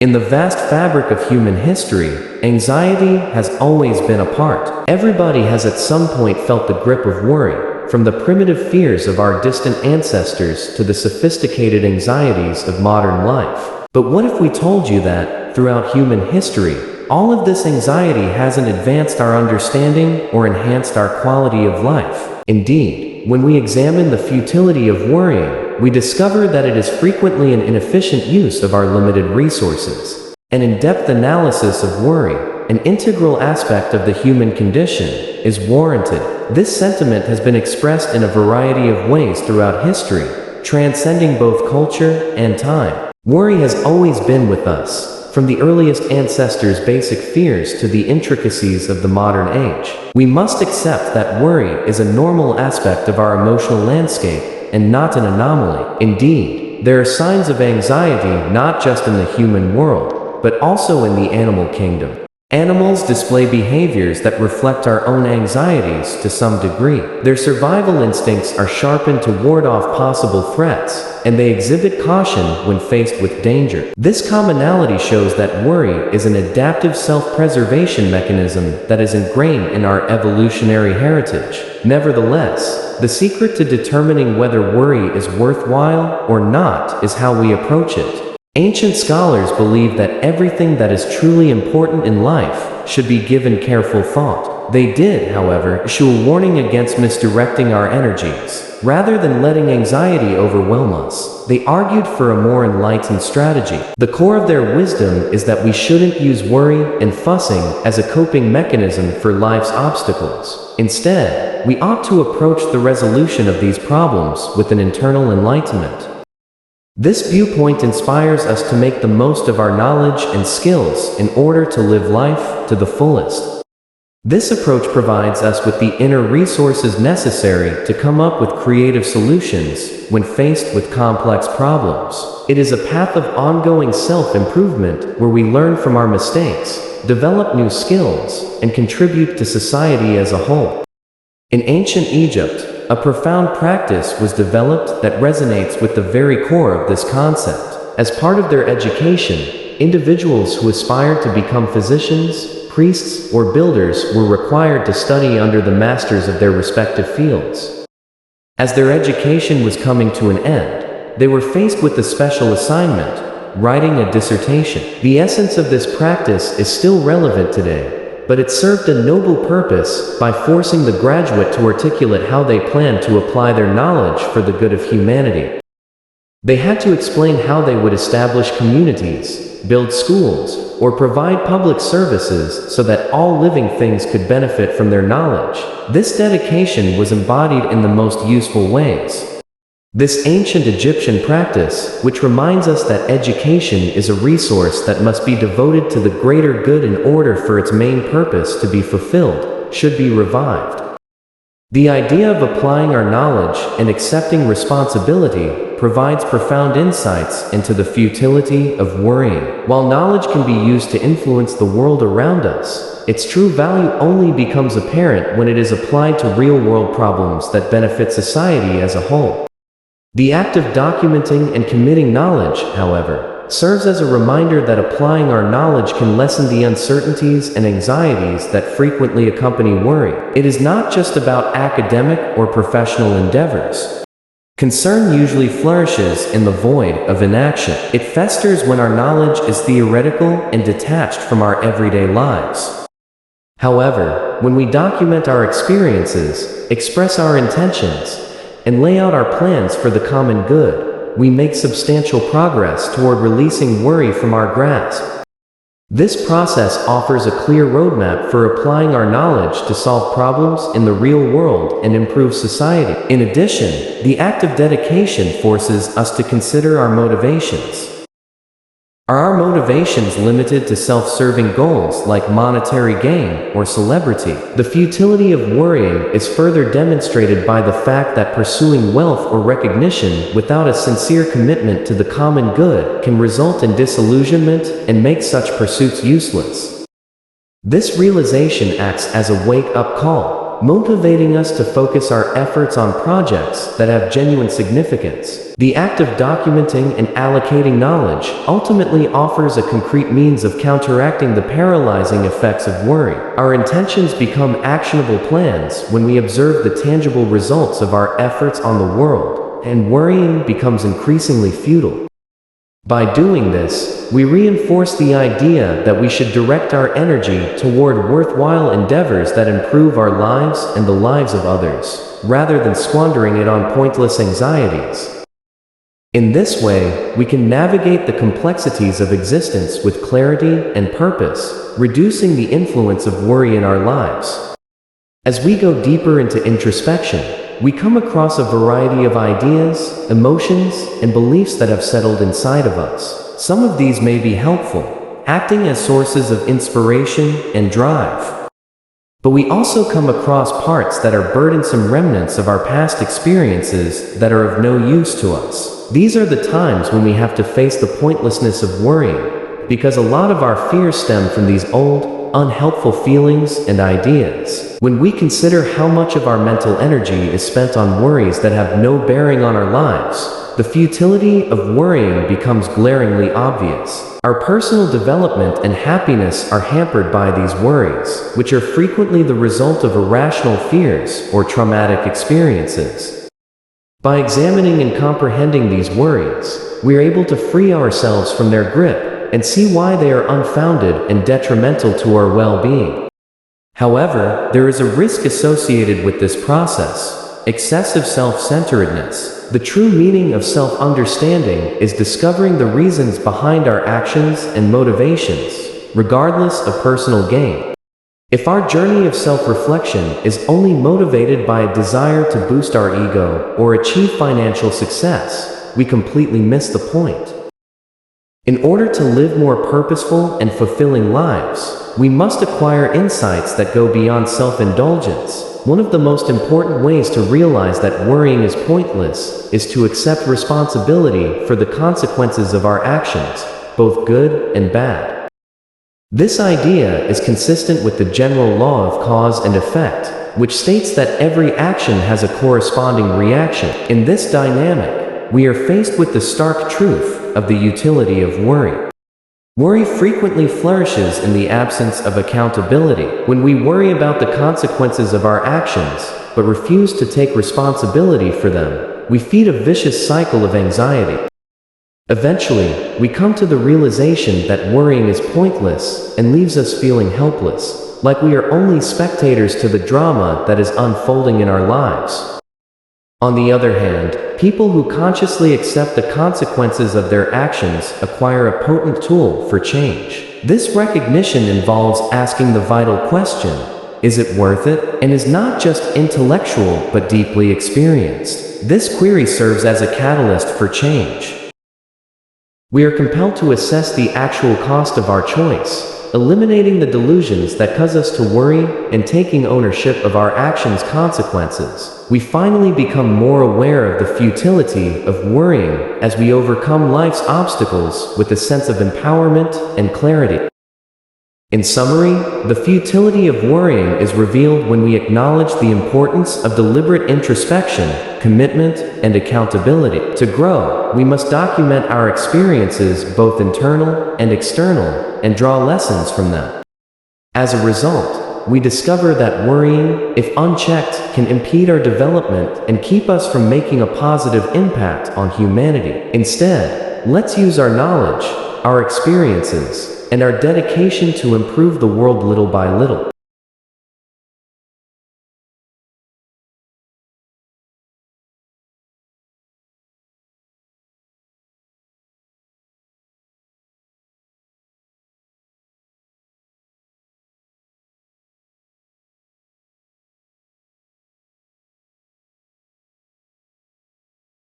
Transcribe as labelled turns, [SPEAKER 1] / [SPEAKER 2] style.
[SPEAKER 1] In the vast fabric of human history, anxiety has always been a part. Everybody has at some point felt the grip of worry, from the primitive fears of our distant ancestors to the sophisticated anxieties of modern life. But what if we told you that, throughout human history, all of this anxiety hasn't advanced our understanding or enhanced our quality of life? Indeed, when we examine the futility of worrying, we discover that it is frequently an inefficient use of our limited resources. An in-depth analysis of worry, an integral aspect of the human condition, is warranted. This sentiment has been expressed in a variety of ways throughout history, transcending both culture and time. Worry has always been with us, from the earliest ancestors' basic fears to the intricacies of the modern age. We must accept that worry is a normal aspect of our emotional landscape, and not an anomaly. Indeed, there are signs of anxiety not just in the human world, but also in the animal kingdom. Animals display behaviors that reflect our own anxieties to some degree. Their survival instincts are sharpened to ward off possible threats, and they exhibit caution when faced with danger. This commonality shows that worry is an adaptive self-preservation mechanism that is ingrained in our evolutionary heritage. Nevertheless, the secret to determining whether worry is worthwhile or not is how we approach it. Ancient scholars believed that everything that is truly important in life should be given careful thought. They did, however, issue a warning against misdirecting our energies. Rather than letting anxiety overwhelm us, they argued for a more enlightened strategy. The core of their wisdom is that we shouldn't use worry and fussing as a coping mechanism for life's obstacles. Instead, we ought to approach the resolution of these problems with an internal enlightenment. This viewpoint inspires us to make the most of our knowledge and skills in order to live life to the fullest. This approach provides us with the inner resources necessary to come up with creative solutions when faced with complex problems. It is a path of ongoing self-improvement where we learn from our mistakes, develop new skills, and contribute to society as a whole. In ancient Egypt, a profound practice was developed that resonates with the very core of this concept. As part of their education, individuals who aspired to become physicians, priests, or builders were required to study under the masters of their respective fields. As their education was coming to an end, they were faced with a special assignment: writing a dissertation. The essence of this practice is still relevant today, but it served a noble purpose by forcing the graduate to articulate how they planned to apply their knowledge for the good of humanity. They had to explain how they would establish communities, build schools, or provide public services so that all living things could benefit from their knowledge. This dedication was embodied in the most useful ways. This ancient Egyptian practice, which reminds us that education is a resource that must be devoted to the greater good in order for its main purpose to be fulfilled, should be revived. The idea of applying our knowledge and accepting responsibility provides profound insights into the futility of worrying. While knowledge can be used to influence the world around us, its true value only becomes apparent when it is applied to real-world problems that benefit society as a whole. The act of documenting and committing knowledge, however, serves as a reminder that applying our knowledge can lessen the uncertainties and anxieties that frequently accompany worry. It is not just about academic or professional endeavors. Concern usually flourishes in the void of inaction. It festers when our knowledge is theoretical and detached from our everyday lives. However, when we document our experiences, express our intentions, and lay out our plans for the common good, we make substantial progress toward releasing worry from our grasp. This process offers a clear roadmap for applying our knowledge to solve problems in the real world and improve society. In addition, the act of dedication forces us to consider our motivations. Are our motivations limited to self-serving goals like monetary gain or celebrity? The futility of worrying is further demonstrated by the fact that pursuing wealth or recognition without a sincere commitment to the common good can result in disillusionment and make such pursuits useless. This realization acts as a wake-up call. motivating us to focus our efforts on projects that have genuine significance. The act of documenting and allocating knowledge ultimately offers a concrete means of counteracting the paralyzing effects of worry. Our intentions become actionable plans when we observe the tangible results of our efforts on the world, and worrying becomes increasingly futile. By doing this, we reinforce the idea that we should direct our energy toward worthwhile endeavors that improve our lives and the lives of others, rather than squandering it on pointless anxieties. In this way, we can navigate the complexities of existence with clarity and purpose, reducing the influence of worry in our lives. As we go deeper into introspection, we come across a variety of ideas, emotions, and beliefs that have settled inside of us. Some of these may be helpful, acting as sources of inspiration and drive. But we also come across parts that are burdensome remnants of our past experiences that are of no use to us. These are the times when we have to face the pointlessness of worrying, because a lot of our fears stem from these old, unhelpful feelings and ideas. When we consider how much of our mental energy is spent on worries that have no bearing on our lives, the futility of worrying becomes glaringly obvious. Our personal development and happiness are hampered by these worries, which are frequently the result of irrational fears or traumatic experiences. By examining and comprehending these worries, we are able to free ourselves from their grip and see why they are unfounded and detrimental to our well-being. However, there is a risk associated with this process: excessive self-centeredness. The true meaning of self-understanding is discovering the reasons behind our actions and motivations, regardless of personal gain. If our journey of self-reflection is only motivated by a desire to boost our ego or achieve financial success, we completely miss the point. In order to live more purposeful and fulfilling lives, we must acquire insights that go beyond self-indulgence. One of the most important ways to realize that worrying is pointless is to accept responsibility for the consequences of our actions, both good and bad. This idea is consistent with the general law of cause and effect, which states that every action has a corresponding reaction. In this dynamic, we are faced with the stark truth of the utility of worry. Worry frequently flourishes in the absence of accountability. When we worry about the consequences of our actions, but refuse to take responsibility for them, we feed a vicious cycle of anxiety. Eventually, we come to the realization that worrying is pointless and leaves us feeling helpless, like we are only spectators to the drama that is unfolding in our lives. On the other hand, people who consciously accept the consequences of their actions acquire a potent tool for change. This recognition involves asking the vital question: is it worth it? And is not just intellectual but deeply experienced. This query serves as a catalyst for change. We are compelled to assess the actual cost of our choice, eliminating the delusions that cause us to worry and taking ownership of our actions' consequences. We finally become more aware of the futility of worrying as we overcome life's obstacles with a sense of empowerment and clarity. In summary, the futility of worrying is revealed when we acknowledge the importance of deliberate introspection, commitment, and accountability. To grow, we must document our experiences, both internal and external, and draw lessons from them. As a result, we discover that worrying, if unchecked, can impede our development and keep us from making a positive impact on humanity. Instead, let's use our knowledge, our experiences, and our dedication to improve the world little by little.